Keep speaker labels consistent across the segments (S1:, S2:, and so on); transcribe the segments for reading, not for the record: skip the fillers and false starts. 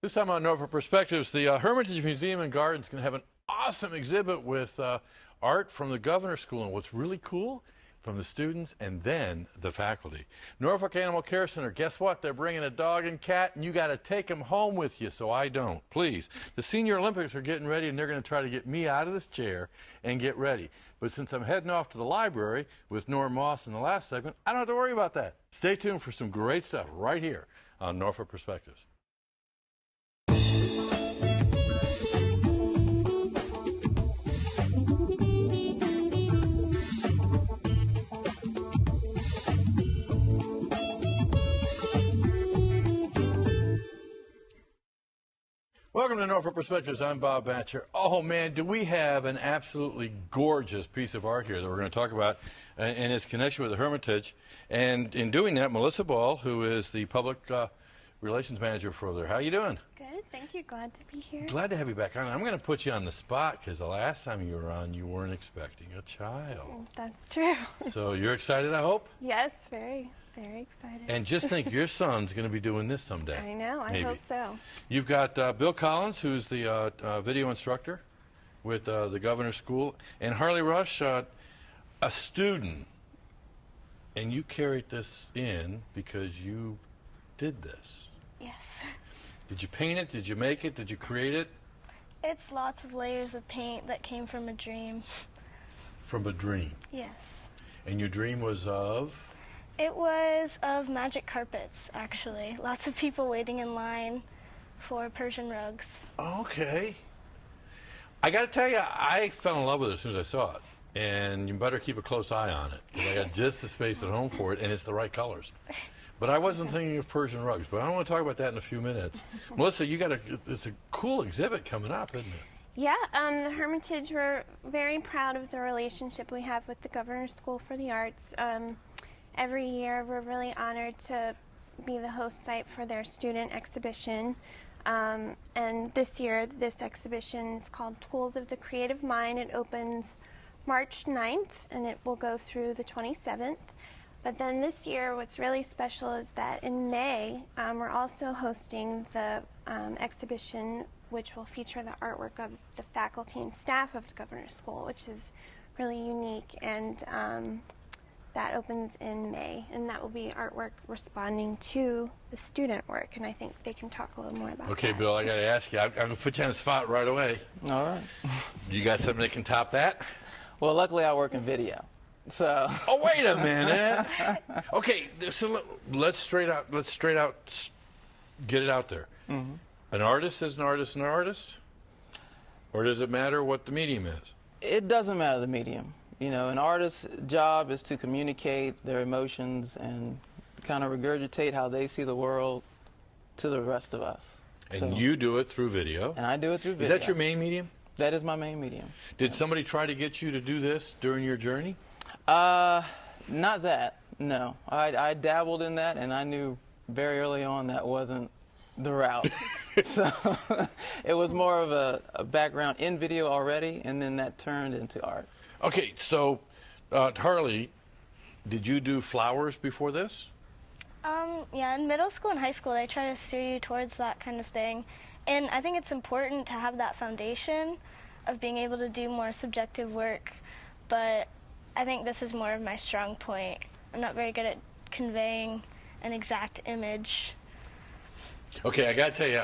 S1: This time on Norfolk Perspectives, the Hermitage Museum and Gardens is going to have an awesome exhibit with art from the Governor's School, and what's really cool, from the students and then the faculty. Norfolk Animal Care Center, guess what? They're bringing a dog and cat, and you got to take them home with you, so I don't. Please. The Senior Olympics are getting ready, and they're going to try to get me out of this chair and get ready. But since I'm heading off to the library with Norm Moss in the last segment, I don't have to worry about that. Stay tuned for some great stuff right here on Norfolk Perspectives. Welcome to Norfolk Perspectives. I'm Bob Batcher. Oh man, do we have an absolutely gorgeous piece of art here that we're going to talk about and its connection with the Hermitage. And in doing that, Melissa Ball, who is the public relations manager for there. How you doing?
S2: Good, thank you. Glad to be here.
S1: Glad to have you back on. I'm going to put you on the spot because the last time you were on, you weren't expecting a child.
S2: That's true.
S1: So you're excited, I hope?
S2: Yes, very excited.
S1: And just think, your son's going to be doing this someday.
S2: I know, I
S1: maybe.
S2: hope so.
S1: You've got Bill Collins, who's the video instructor with the Governor's School, and Harley Rush, a student. And you carried this in because you did this.
S3: Yes.
S1: Did you paint it? Did you make it? Did you create it?
S3: It's lots of layers of paint that came from a dream.
S1: From a dream?
S3: Yes.
S1: And your dream was of?
S3: It was of magic carpets, actually. Lots of people waiting in line for Persian rugs.
S1: Okay. I got to tell you, I fell in love with it as soon as I saw it. And you better keep a close eye on it, because I got just the space at home for it, and it's the right colors. But I wasn't thinking of Persian rugs, but I want to talk about that in a few minutes. Melissa, it's a cool exhibit coming up, isn't it?
S2: Yeah, the Hermitage, we're very proud of the relationship we have with the Governor's School for the Arts. Every year we're really honored to be the host site for their student exhibition. And this year, this exhibition is called Tools of the Creative Mind. It opens March 9th, and it will go through the 27th. But then this year, what's really special is that in May, we're also hosting the exhibition, which will feature the artwork of the faculty and staff of the Governor's School, which is really unique. And that opens in May, and that will be artwork responding to the student work, and I think they can talk a little more about that.
S1: Okay, Bill, I got to ask you. I'm going to put you on the spot right away.
S4: All right.
S1: You got something that can top that?
S4: Well, luckily I work in video, so.
S1: Oh, wait a minute. Okay, so let's straight out get it out there. Mm-hmm. An artist is an artist and an artist? Or does it matter what the medium is?
S4: It doesn't matter the medium. You know, an artist's job is to communicate their emotions and kind of regurgitate how they see the world to the rest of us.
S1: And you do it through video.
S4: And I do it through video.
S1: Is that your main medium?
S4: That is my main medium.
S1: Did somebody try to get you to do this during your journey?
S4: Not that, no. I dabbled in that, and I knew very early on that wasn't the route. So it was more of a background in video already, and then that turned into art.
S1: Okay, so Harley, did you do flowers before this?
S3: Yeah, in middle school and high school, they try to steer you towards that kind of thing. And I think it's important to have that foundation of being able to do more subjective work, but I think this is more of my strong point. I'm not very good at conveying an exact image.
S1: Okay, I got to tell you,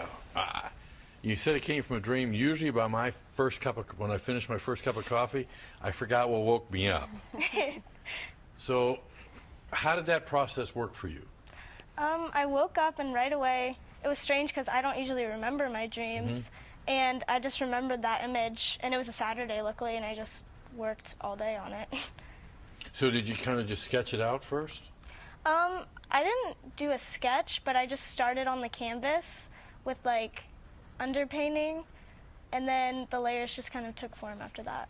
S1: you said it came from a dream. Usually by my first when I finished my first cup of coffee, I forgot what woke me up. So how did that process work for you?
S3: I woke up and right away, it was strange because I don't usually remember my dreams, and I just remembered that image, and it was a Saturday, luckily, and I just worked all day on it.
S1: So did you kind of just sketch it out first?
S3: I didn't do a sketch, but I just started on the canvas with like underpainting, and then the layers just kind of took form after that.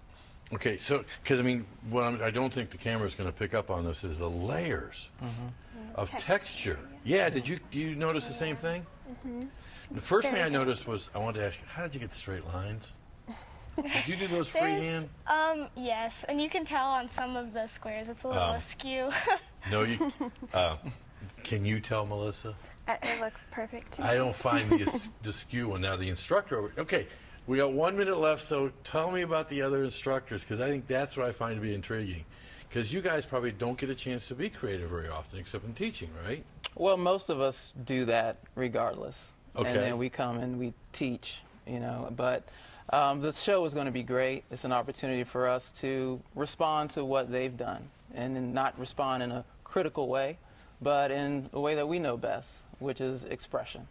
S1: Okay, so because I mean, what I don't think the camera is going to pick up on this is the layers of texture. Yeah, do you notice the same thing? The first thing I noticed was I wanted to ask you, how did you get straight lines? Did you do those freehand?
S3: Yes, and you can tell on some of the squares it's a little askew.
S1: No, you. Can you tell, Melissa?
S2: It looks perfect to me.
S1: I don't find the skew one. Now, the instructor, okay, we got 1 minute left, so tell me about the other instructors, because I think that's what I find to be intriguing. Because you guys probably don't get a chance to be creative very often, except in teaching, right?
S4: Well, most of us do that regardless.
S1: Okay.
S4: And then we come and we teach, you know. But the show is going to be great. It's an opportunity for us to respond to what they've done, and then not respond in a critical way, but in a way that we know best, which is expression.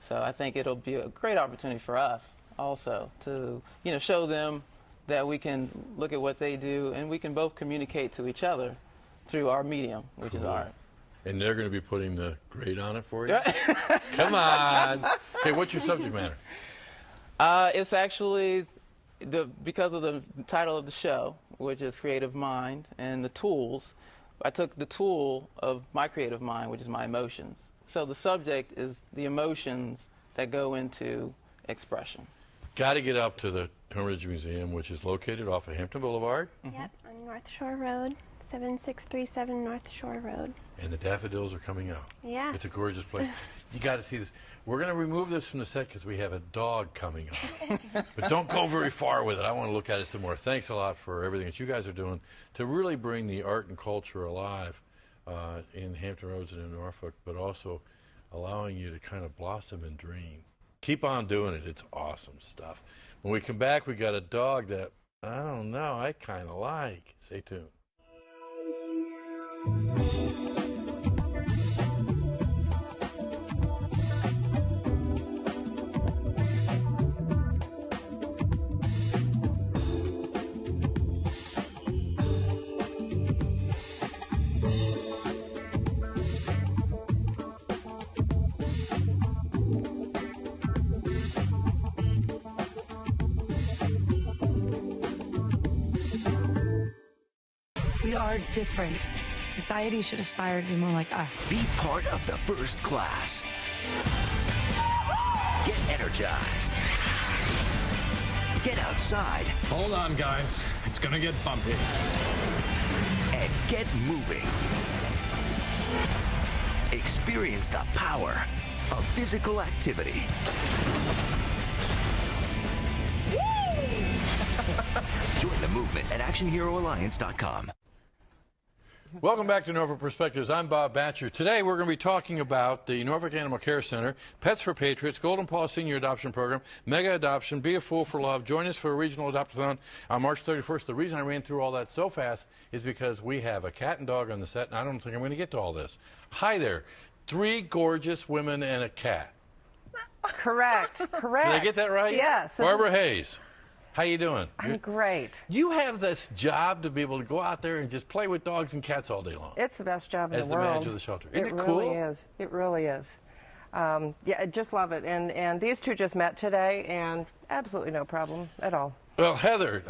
S4: So I think it'll be a great opportunity for us also to, you know, show them that we can look at what they do and we can both communicate to each other through our medium, which is art.
S1: And they're going to be putting the grade on it for you? Come on. Hey, what's your subject matter?
S4: It's actually, because of the title of the show, which is Creative Mind, and the tools, I took the tool of my creative mind, which is my emotions. So the subject is the emotions that go into expression.
S1: Got to get up to the Hermitage Museum, which is located off of Hampton Boulevard.
S2: Yep, on North Shore Road, 7637 North Shore Road.
S1: And the daffodils are coming out.
S2: Yeah.
S1: It's a gorgeous place. You got to see this. We're going to remove this from the set because we have a dog coming on. But don't go very far with it. I want to look at it some more. Thanks a lot for everything that you guys are doing to really bring the art and culture alive in Hampton Roads and in Norfolk, but also allowing you to kind of blossom and dream. Keep on doing it. It's awesome stuff. When we come back, we got a dog that, I don't know, I kind of like. Stay tuned.
S5: We are different. Society should aspire to be more like us.
S6: Be part of the first class. Get energized. Get outside.
S7: Hold on, guys. It's gonna get bumpy.
S6: And get moving. Experience the power of physical activity. Join the movement at ActionHeroAlliance.com.
S1: Welcome back to Norfolk Perspectives. I'm Bob Batcher. Today we're going to be talking about the Norfolk Animal Care Center, Pets for Patriots, Golden Paw Senior Adoption Program, Mega Adoption, Be a Fool for Love. Join us for a regional adopt-a-thon on March 31st. The reason I ran through all that so fast is because we have a cat and dog on the set, and I don't think I'm going to get to all this. Hi there. 3 gorgeous women and a cat.
S8: Correct.
S1: Did I get that right?
S8: Yes.
S1: Barbara Hayes. How you doing?
S8: I'm great.
S1: You have this job to be able to go out there and just play with dogs and cats all day long.
S8: It's the best job in
S1: As
S8: the
S1: the
S8: world.
S1: manager of the shelter. Isn't it
S8: It
S1: cool?
S8: really is. It really is. Yeah, I just love it. And these two just met today, and absolutely no problem at all.
S1: Well, Heather,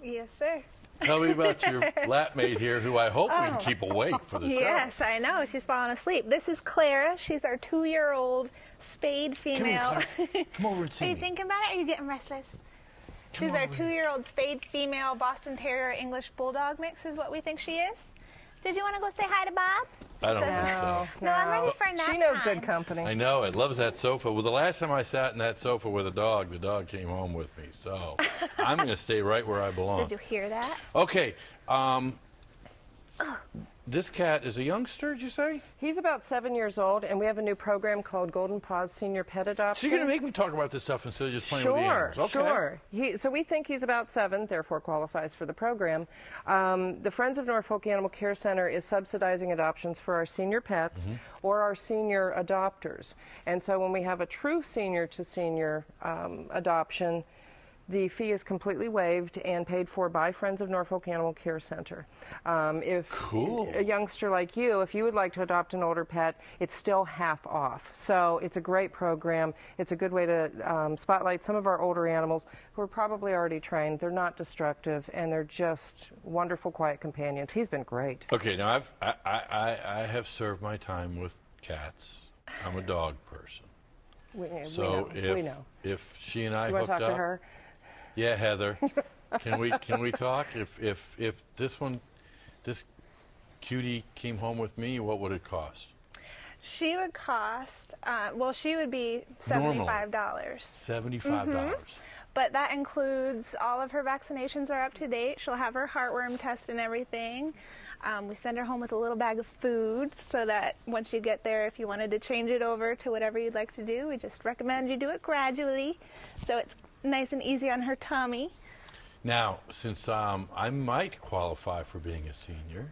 S9: Yes, sir.
S1: tell me about your lap mate here, who I hope we can keep awake for the show.
S9: Yes, I know. She's falling asleep. This is Clara. She's our 2-year-old spayed female.
S1: Come over and see
S9: Are you
S1: me.
S9: thinking about it? Or are you getting restless? She's our 2-year-old spayed female Boston Terrier English Bulldog mix is what we think she is. Did you want to go say hi to Bob?
S1: I don't think so.
S9: No, I'm ready for a nap
S8: She knows
S9: time.
S8: good company.
S1: I know, it loves that sofa. Well, the last time I sat in that sofa with a dog, the dog came home with me. So I'm going to stay right where I belong.
S9: Did you hear that?
S1: Okay. This cat is a youngster, did you say?
S8: He's about 7 years old, and we have a new program called Golden Paws Senior Pet
S1: So
S8: Adoption.
S1: you're going to make me talk about this stuff instead of just playing with the animals. Okay.
S8: Sure. So we think he's about 7, therefore qualifies for the program. The Friends of Norfolk Animal Care Center is subsidizing adoptions for our senior pets or our senior adopters. And so when we have a true senior-to-senior adoption, the fee is completely waived and paid for by Friends of Norfolk Animal Care Center. If
S1: Cool.
S8: a youngster like you, if you would like to adopt an older pet, it's still half off. So it's a great program. It's a good way to spotlight some of our older animals who are probably already trained. They're not destructive, and they're just wonderful, quiet companions. He's been great.
S1: Okay, now I have served my time with cats. I'm a dog person.
S8: We
S1: So
S8: know.
S1: if she and I
S8: You want
S1: hooked
S8: to talk
S1: up,
S8: to her?
S1: yeah, Heather, can we talk? If this cutie came home with me, what would it cost?
S9: She would cost, well, she would be $75.
S1: $75.
S9: But that includes all of her vaccinations are up to date. She'll have her heartworm test and everything. We send her home with a little bag of food so that once you get there, if you wanted to change it over to whatever you'd like to do, we just recommend you do it gradually so it's nice and easy on her tummy.
S1: Now, since I might qualify for being a senior.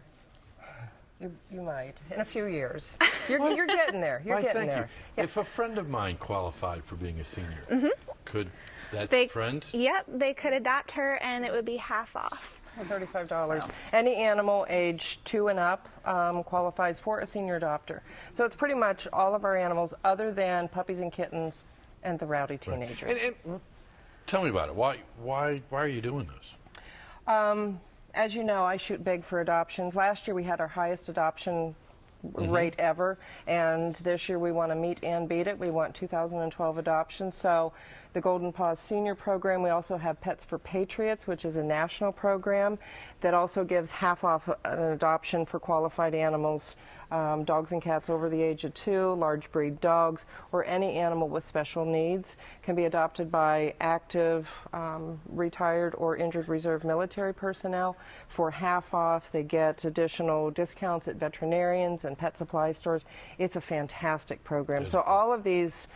S8: You might, in a few years. You're getting there. You're getting there.
S1: Yeah. If a friend of mine qualified for being a senior, could that friend?
S9: Yep, they could adopt her and it would be half off.
S8: So $35. Any animal age 2 and up qualifies for a senior adopter. So it's pretty much all of our animals other than puppies and kittens and the rowdy teenagers.
S1: And tell me about it. Why are you doing this?
S8: As you know, I shoot big for adoptions. Last year we had our highest adoption rate ever, and this year we want to meet and beat it. We want 2012 adoptions. So the Golden Paws Senior Program, we also have Pets for Patriots, which is a national program that also gives half off an adoption for qualified animals, dogs and cats over the age of 2, large breed dogs, or any animal with special needs can be adopted by active, retired, or injured reserve military personnel for half off. They get additional discounts at veterinarians and pet supply stores. It's a fantastic program. So all of these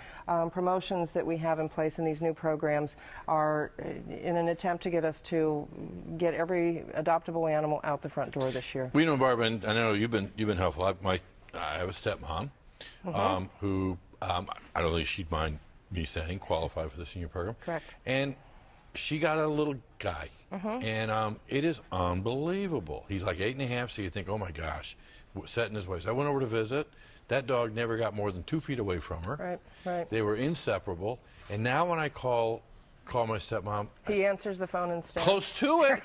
S8: promotions that we have in place in these new programs are in an attempt to get us to get every adoptable animal out the front door this year.
S1: We know, Barb, and I know you've been helpful. I have a stepmom who I don't think she'd mind me saying qualified for the senior program.
S8: Correct.
S1: And she got a little guy, and it is unbelievable. He's like 8.5, so you think, oh my gosh, set in his ways. I went over to visit. That dog never got more than 2 feet away from her.
S8: Right, right.
S1: They were inseparable. And now when I call my stepmom,
S8: he answers the phone instead.
S1: Close to it.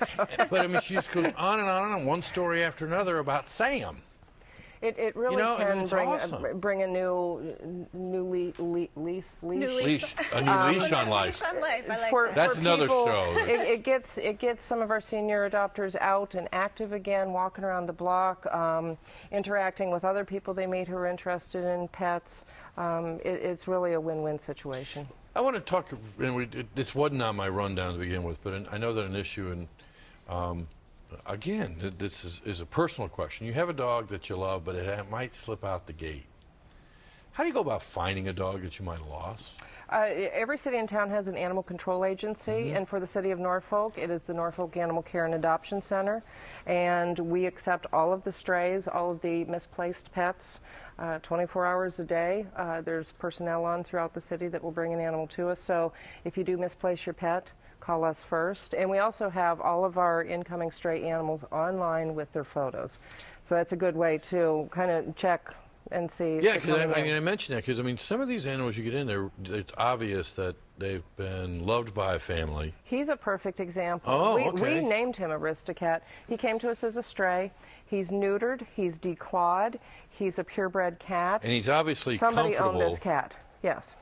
S1: But I mean, she just goes on and on, one story after another about Sam.
S8: It really can bring a new leash.
S1: A new leash on life.
S9: I like
S1: That's another show.
S8: It gets some of our senior adopters out and active again, walking around the block, interacting with other people they meet who are interested in pets. It's really a win-win situation.
S1: I want to talk, and this wasn't on my rundown to begin with, but I know that an issue, and again, this is a personal question. You have a dog that you love, but it might slip out the gate. How do you go about finding a dog that you might have lost?
S8: Every city and town has an animal control agency, and for the city of Norfolk, it is the Norfolk Animal Care and Adoption Center, and we accept all of the strays, all of the misplaced pets, 24 hours a day. There's personnel on throughout the city that will bring an animal to us, so if you do misplace your pet, call us first. And we also have all of our incoming stray animals online with their photos, so that's a good way to kind of check and see.
S1: Yeah, because I mentioned that because some of these animals you get in there, it's obvious that they've been loved by a family.
S8: He's a perfect example.
S1: Oh, okay.
S8: We named him Aristocat. He came to us as a stray. He's neutered. He's declawed. He's a purebred cat.
S1: And he's obviously
S8: somebody
S1: comfortable.
S8: owned this cat. Yes.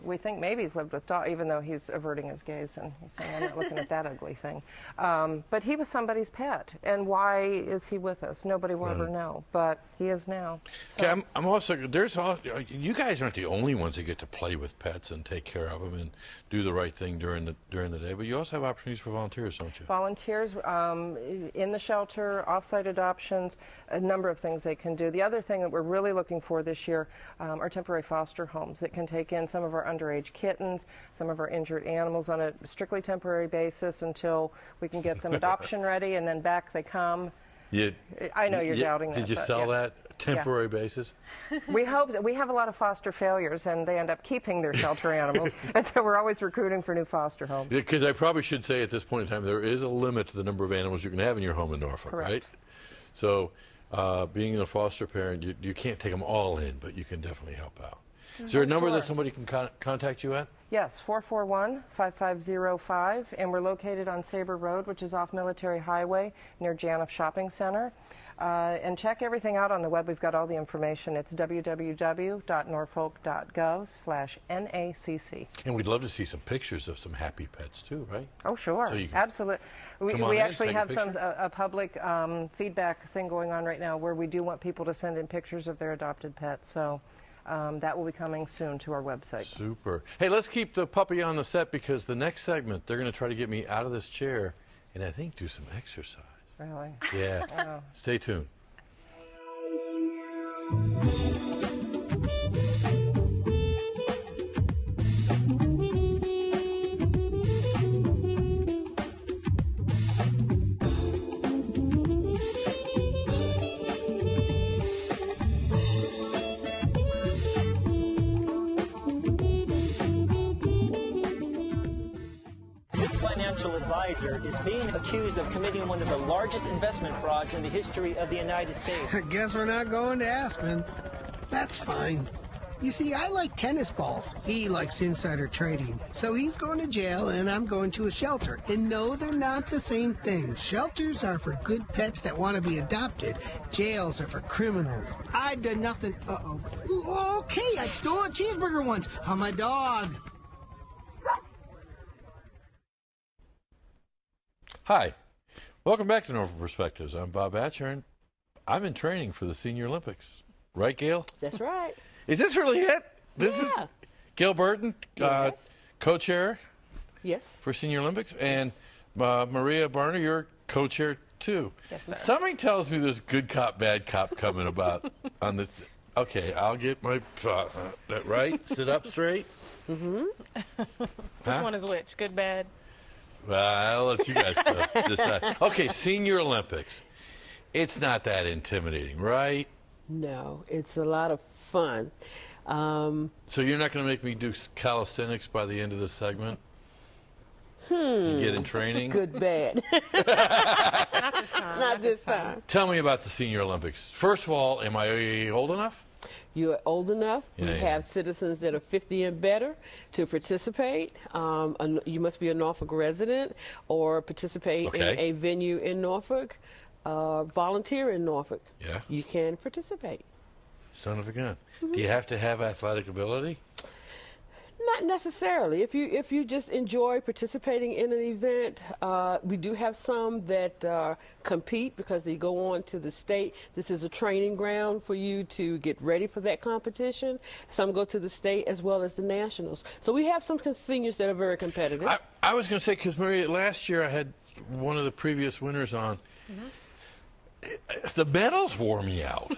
S8: We think maybe he's lived with dog, even though he's averting his gaze and he's saying, I'm not looking at that ugly thing. But he was somebody's pet. And why is he with us? Nobody will ever know. But he is now. So.
S1: Okay, I'm also, you guys aren't the only ones that get to play with pets and take care of them and do the right thing during the day. But you also have opportunities for volunteers, don't you?
S8: Volunteers in the shelter, off-site adoptions, a number of things they can do. The other thing that we're really looking for this year are temporary foster homes that can take in some of our underage kittens, some of our injured animals on a strictly temporary basis until we can get them adoption ready, and then back they come. I know you're doubting that.
S1: Did you sell that temporary basis?
S8: We hope that we have a lot of foster failures, and they end up keeping their shelter animals, and so we're always recruiting for new foster homes.
S1: Because I probably should say at this point in time, there is a limit to the number of animals you can have in your home in Norfolk,
S8: Correct.
S1: Right? So being a foster parent, you can't take them all in, but you can definitely help out. Is there a number that somebody can contact you at?
S8: Yes, 441-5505, and we're located on Sabre Road, which is off Military Highway near Janoff Shopping Center. And check everything out on the web. We've got all the information. It's www.norfolk.gov/NACC.
S1: And we'd love to see some pictures of some happy pets too, right?
S8: Oh, sure.
S1: So
S8: Absolutely.
S1: come on
S8: We
S1: in,
S8: actually
S1: take a
S8: have
S1: picture.
S8: a public feedback thing going on right now where we do want people to send in pictures of their adopted pets. So that will be coming soon to our website.
S1: Super. Hey, let's keep the puppy on the set because the next segment, they're going to try to get me out of this chair and I think do some exercise.
S8: Really?
S1: Yeah.
S8: Wow.
S1: Stay tuned.
S10: This financial advisor is being accused of committing one of the largest investment frauds in the history of the United States.
S11: I guess we're not going to Aspen. That's fine. You see, I like tennis balls. He likes insider trading. So he's going to jail and I'm going to a shelter. And no, they're not the same thing. Shelters are for good pets that want to be adopted. Jails are for criminals. I did nothing. Uh-oh. Okay, I stole a cheeseburger once on my dog.
S1: Hi. Welcome back to Norfolk Perspectives. I'm Bob Hatcher, and I'm in training for the Senior Olympics. Right, Gail?
S12: That's right.
S1: Is this really it? This is Gail Burton,
S12: Yes.
S1: co-chair
S12: Yes.
S1: for Senior Olympics, and Maria Barner, you're co-chair too.
S12: Yes, sir.
S1: Something tells me there's good cop, bad cop coming about on this. Okay, I'll get my that right. Sit up straight.
S13: Mm-hmm. Which one is which? Good, bad?
S1: Well, I'll let you guys decide. Okay, Senior Olympics. It's not that intimidating, right?
S12: No, it's a lot of fun.
S1: So you're not going to make me do calisthenics by the end of this segment? You get in training?
S12: Good, bad.
S13: Not this time.
S12: Not this time.
S1: Tell me about the Senior Olympics. First of all, am I old enough?
S12: You're old enough.
S1: Yeah,
S12: we
S1: yeah.
S12: have citizens that are 50 and better to participate. You must be a Norfolk resident or participate in a venue in Norfolk. Volunteer in Norfolk.
S1: Yeah.
S12: You can participate.
S1: Son of a gun. Do you have to have athletic ability?
S12: Not necessarily. If you just enjoy participating in an event, we do have some that compete because they go on to the state. This is a training ground for you to get ready for that competition. Some go to the state as well as the nationals. So we have some seniors that are very competitive.
S1: I was going to say, because Maria, last year I had one of the previous winners on.
S13: Mm-hmm.
S1: The medals wore me out.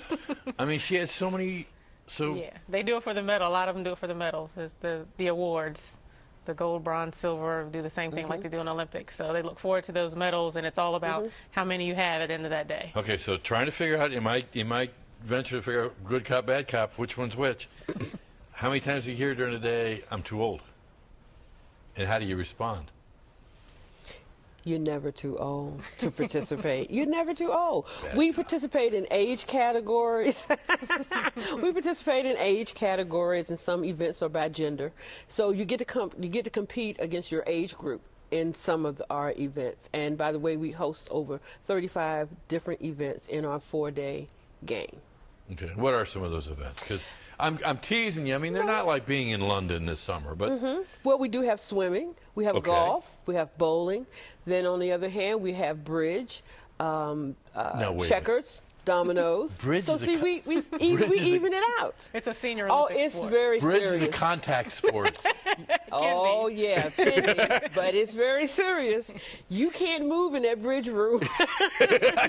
S1: I mean, she had so many. So
S13: Yeah, they do it for the medal. A lot of them do it for the medals. There's the awards, the gold, bronze, silver, do the same thing like they do in Olympics. So they look forward to those medals, and it's all about how many you have at the end of that day.
S1: Okay, so trying to figure out, in my venture to figure out good cop, bad cop, which one's which, how many times do you hear during the day, I'm too old? And how do you respond?
S12: You're never too old to participate. You're never too old.
S1: Bad
S12: We participate in age categories. We participate in age categories, and some events are by gender. So you get to compete against your age group in some of our events. And by the way, we host over 35 different events in our 4-day game.
S1: Okay, what are some of those events? Because I'm teasing you. I mean, they're not like being in London this summer, but
S12: Well, we do have swimming, we have
S1: Okay.
S12: golf, we have bowling. Then on the other hand, we have bridge,
S1: wait a minute.
S12: checkers, dominoes.
S1: Bridge
S12: so
S1: is a
S12: see,
S1: co-
S12: we
S1: Bridge
S12: we
S1: is a-
S12: even it out.
S13: It's a senior
S12: Oh,
S13: Olympic
S12: it's
S13: sport.
S12: very
S1: bridge
S12: serious.
S1: is a contact sport.
S12: Oh yeah, can be, but it's very serious. You can't move in that bridge room.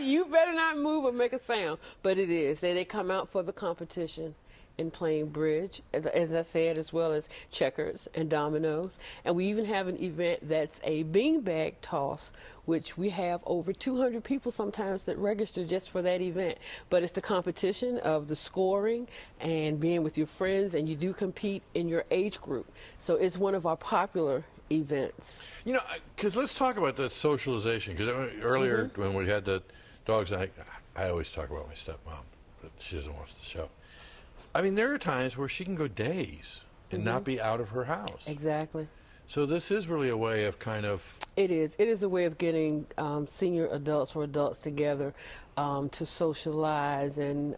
S12: You better not move or make a sound. But it is. They come out for the competition in playing bridge, as I said, as well as checkers and dominoes. And we even have an event that's a beanbag toss, which we have over 200 people sometimes that register just for that event. But it's the competition of the scoring and being with your friends, and you do compete in your age group. So it's one of our popular events.
S1: You know, because let's talk about that socialization. Because earlier when we had the dogs, I always talk about my stepmom, but she doesn't watch the show. I mean, there are times where she can go days and not be out of her house.
S12: Exactly.
S1: So this is really a way of kind of...
S12: It is. It is a way of getting senior adults or adults together to socialize and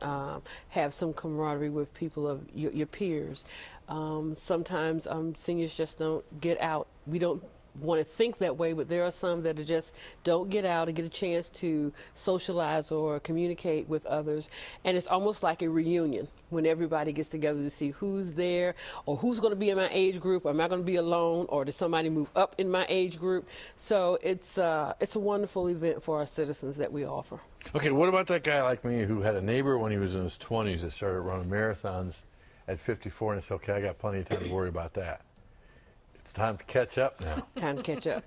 S12: have some camaraderie with people of your peers. Sometimes seniors just don't get out. We don't want to think that way, but there are some that just don't get out and get a chance to socialize or communicate with others. And it's almost like a reunion when everybody gets together to see who's there or who's going to be in my age group, or am I going to be alone, or does somebody move up in my age group? So it's a wonderful event for our citizens that we offer.
S1: Okay, what about that guy like me who had a neighbor when he was in his 20s that started running marathons at 54 and said, okay, I got plenty of time to worry about that. It's time to catch up now.
S12: Time to catch up.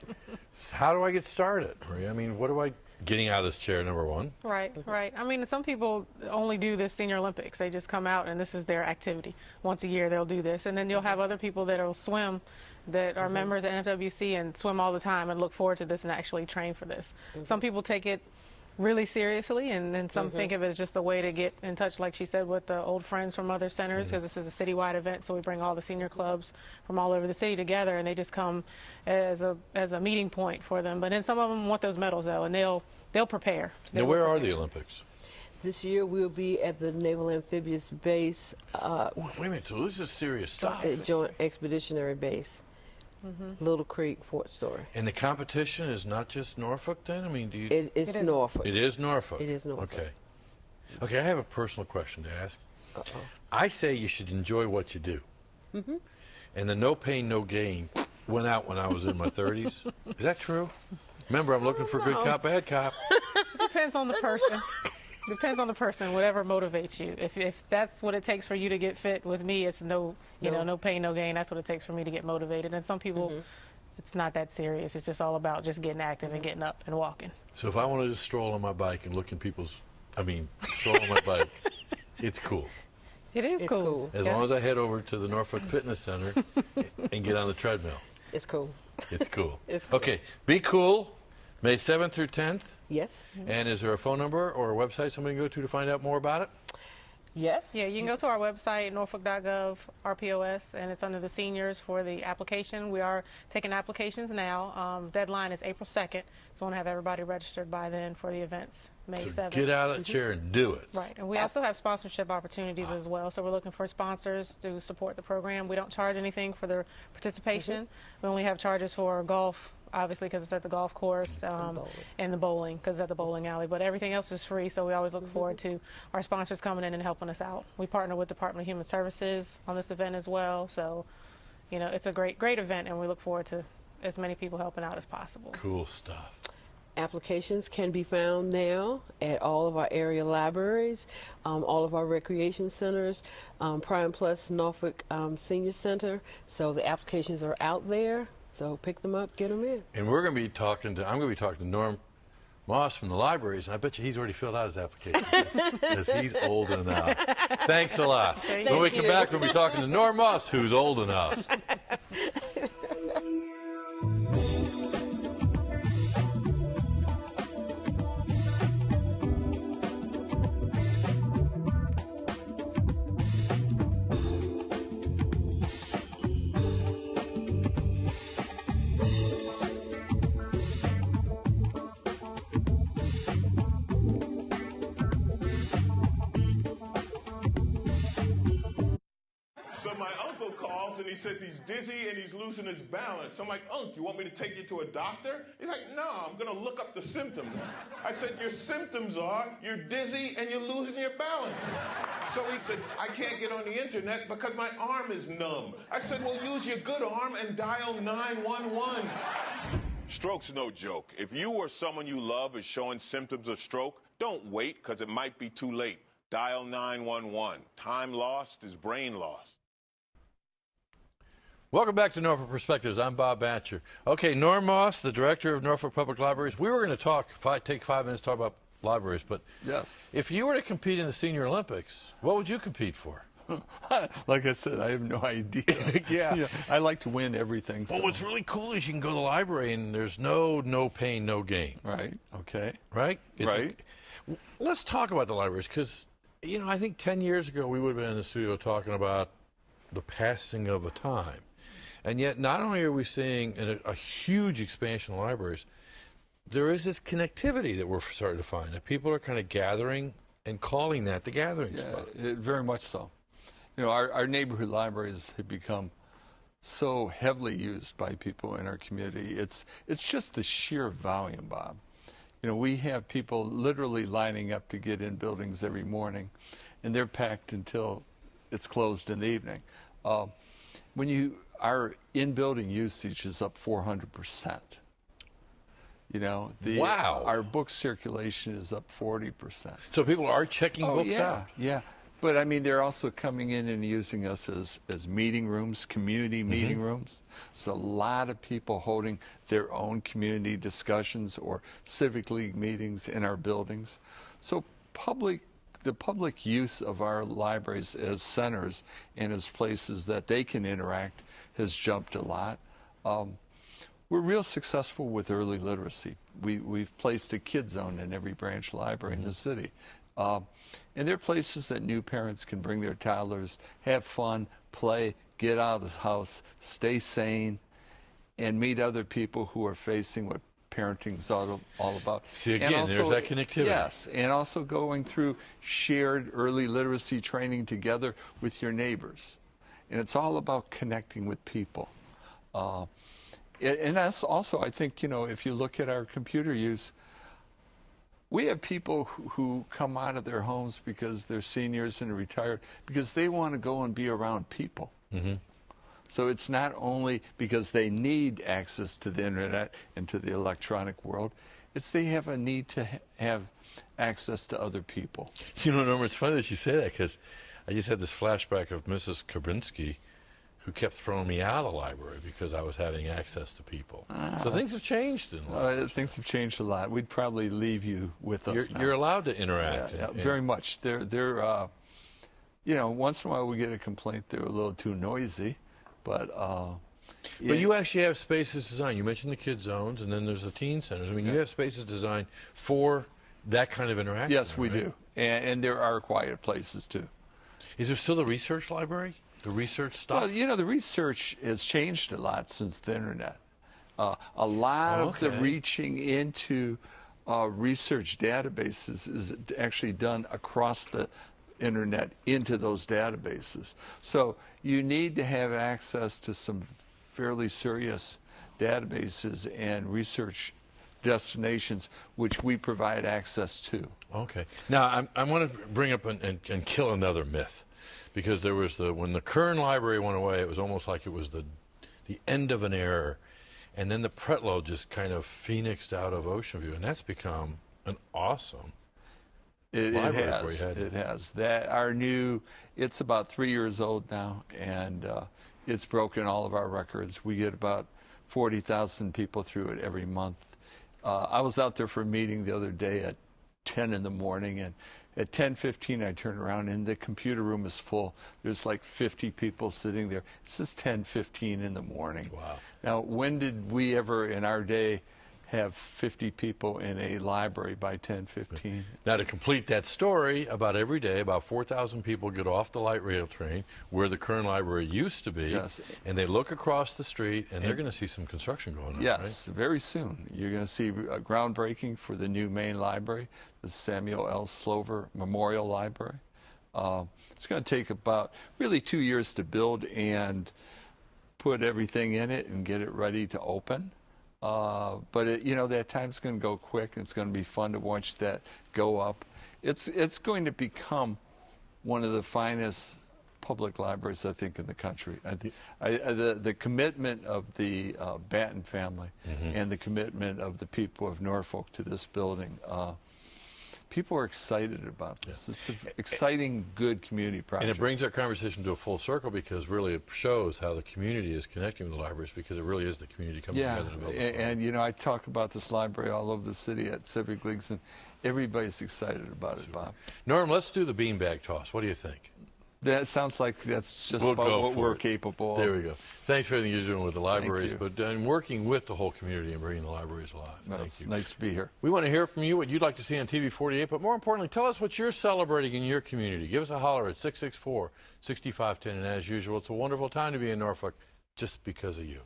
S1: How do I get started, Maria? I mean, what do I... Getting out of this chair, number one.
S13: Right, right. I mean, some people only do this Senior Olympics. They just come out and this is their activity. Once a year they'll do this. And then you'll have other people that will swim that are members at NFWC and swim all the time and look forward to this and actually train for this. Some people take it really seriously, and then some think of it as just a way to get in touch, like she said, with the old friends from other centers, because this is a citywide event, so we bring all the senior clubs from all over the city together, and they just come as a meeting point for them. But then some of them want those medals, though, and they'll prepare.
S1: Now, where are the Olympics?
S12: This year we'll be at the Naval Amphibious Base.
S1: Wait a minute, so this is serious stuff.
S12: Joint Expeditionary Base. Little Creek, Fort Story.
S1: And the competition is not just Norfolk then? I mean, do you...
S12: It's Norfolk.
S1: It is Norfolk.
S12: It is Norfolk.
S1: Okay. Okay, I have a personal question to ask. I say you should enjoy what you do. And the no pain, no gain went out when I was in my 30s. Is that true? Remember, I'm looking for good cop, bad cop.
S13: Depends on the person. Depends on the person, whatever motivates you. If that's what it takes for you to get fit, with me, it's no pain, no gain. That's what it takes for me to get motivated. And some people, it's not that serious. It's just all about just getting active and getting up and walking.
S1: So if I wanted to stroll on my bike and look in stroll on my bike, it's cool.
S13: It is cool.
S1: As long as I head over to the Norfolk Fitness Center and get on the treadmill.
S12: It's cool.
S1: It's cool.
S12: It's cool.
S1: Okay, be cool. May 7th through 10th.
S12: Yes.
S1: And is there a phone number or a website somebody can go to find out more about it?
S13: Yes. Yeah, you can go to our website, norfolk.gov, RPOS, and it's under the seniors for the application. We are taking applications now. Deadline is April 2nd, so we want to have everybody registered by then for the events, May 7th.
S1: Get out of that chair and do it.
S13: Right, and we also have sponsorship opportunities as well, so we're looking for sponsors to support the program. We don't charge anything for the participation. We only have charges for golf, obviously, because it's at the golf course, and the bowling, because it's at the bowling alley. But everything else is free, so we always look forward to our sponsors coming in and helping us out. We partner with Department of Human Services on this event as well, so it's a great event, and we look forward to as many people helping out as possible.
S1: Cool stuff.
S12: Applications can be found now at all of our area libraries, all of our recreation centers, Prime Plus Norfolk Senior Center. So the applications are out there. So pick them up, get them in.
S1: And I'm going to be talking to Norm Moss from the libraries, and I bet you he's already filled out his application because he's old enough. Thanks a lot. When we come back, we'll be talking to Norm Moss, who's old enough.
S14: So my uncle calls and he says he's dizzy and he's losing his balance. I'm like, Unc, you want me to take you to a doctor? He's like, no, I'm going to look up the symptoms. I said, your symptoms are you're dizzy and you're losing your balance. So he said, I can't get on the internet because my arm is numb. I said, well, use your good arm and dial 911. Stroke's no joke. If you or someone you love is showing symptoms of stroke, don't wait because it might be too late. Dial 911. Time lost is brain lost.
S1: Welcome back to Norfolk Perspectives. I'm Bob Batcher. Okay, Norm Moss, the director of Norfolk Public Libraries. We were going to take 5 minutes to talk about libraries, but
S15: yes,
S1: if you were to compete in the Senior Olympics, what would you compete for?
S15: Like I said, I have no idea. Yeah, I like to win everything.
S1: Well, what's really cool is you can go to the library and there's no pain, no gain.
S15: Right. Okay.
S1: Right.
S15: Right.
S1: Let's talk about the libraries because I think 10 years ago we would have been in the studio talking about the passing of a time. And yet, not only are we seeing a huge expansion of libraries, there is this connectivity that we're starting to find, that people are kind of gathering and calling that the gathering spot.
S15: Very much so. You know, our neighborhood libraries have become so heavily used by people in our community. It's just the sheer volume, Bob. You know, we have people literally lining up to get in buildings every morning, and they're packed until it's closed in the evening. Our in-building usage is up 400%. You know,
S1: wow.
S15: Our book circulation is up 40%.
S1: So people are checking books out.
S15: Yeah. But I mean, they're also coming in and using us as meeting rooms, community meeting rooms. So a lot of people holding their own community discussions or civic league meetings in our buildings. So the public use of our libraries as centers and as places that they can interact has jumped a lot. We're real successful with early literacy. We've placed a kid zone in every branch library in the city. And they're places that new parents can bring their toddlers, have fun, play, get out of the house, stay sane, and meet other people who are facing what parenting is all about.
S1: See, again, also, there's that connectivity.
S15: Yes, and also going through shared early literacy training together with your neighbors. And it's all about connecting with people. And that's also, I think, you know, if you look at our computer use, we have people who come out of their homes because they're seniors and retired, because they want to go and be around people. So it's not only because they need access to the internet and to the electronic world, it's they have a need to have access to other people.
S1: You know, Norma, it's funny that you say that, because I just had this flashback of Mrs. Kabrinsky, who kept throwing me out of the library because I was having access to people. So things have changed in life.
S15: Things have changed a lot. We'd probably leave you with us now.
S1: You're allowed to interact.
S15: Yeah, very much. They're you know, once in a while we get a complaint they're a little too noisy, but
S1: you actually have spaces designed. You mentioned the kid zones, and then there's the teen centers. I mean, you have spaces designed for that kind of interaction.
S15: Yes, we do. And there are quiet places, too.
S1: Is there still the research library? The research stuff?
S15: Well, you know, the research has changed a lot since the internet. A lot of the reaching into research databases is actually done across the internet into those databases. So you need to have access to some fairly serious databases and research destinations, which we provide access to.
S1: Okay. Now, I want to bring up and kill another myth. Because there was when the Kern Library went away, it was almost like it was the end of an era. And then the Pretlow just kind of phoenixed out of Ocean View, and that's become an awesome library.
S15: It has. It's about 3 years old now, and it's broken all of our records. We get about 40,000 people through it every month. I was out there for a meeting the other day at 10 in the morning, and at 10:15 I turn around and the computer room is full. There's like 50 people sitting there. It's just 10:15 in the morning.
S1: Wow.
S15: Now, when did we ever in our day have 50 people in a library by 10:15?
S1: Now, to complete that story, about every day, about 4,000 people get off the light rail train where the Kern Library used to be, and they look across the street, and they're going to see some construction going on,
S15: Yes, very soon. You're going to see a groundbreaking for the new main library, the Samuel L. Slover Memorial Library. It's going to take about really 2 years to build and put everything in it and get it ready to open. But you know, that time's going to go quick, and it's going to be fun to watch that go up. It's going to become one of the finest public libraries, I think, in the country. The commitment of the Batten family and the commitment of the people of Norfolk to this building. People are excited about this. It's an exciting, good community project.
S1: And it brings our conversation to a full circle, because really it shows how the community is connecting with the libraries, because it really is the community coming together to build this.
S15: And you know, I talk about this library all over the city at civic leagues, and everybody's excited about it, Bob.
S1: Norm, let's do the beanbag toss. What do you think?
S15: That sounds like that's just about what we're capable of.
S1: There we go. Thanks for everything you're doing with the libraries, but working with the whole community and bringing the libraries alive. Thank you.
S15: Nice to be here.
S1: We want to hear from you, what you'd like to see on TV 48, but more importantly, tell us what you're celebrating in your community. Give us a holler at 664-6510, and as usual, it's a wonderful time to be in Norfolk. just because of you.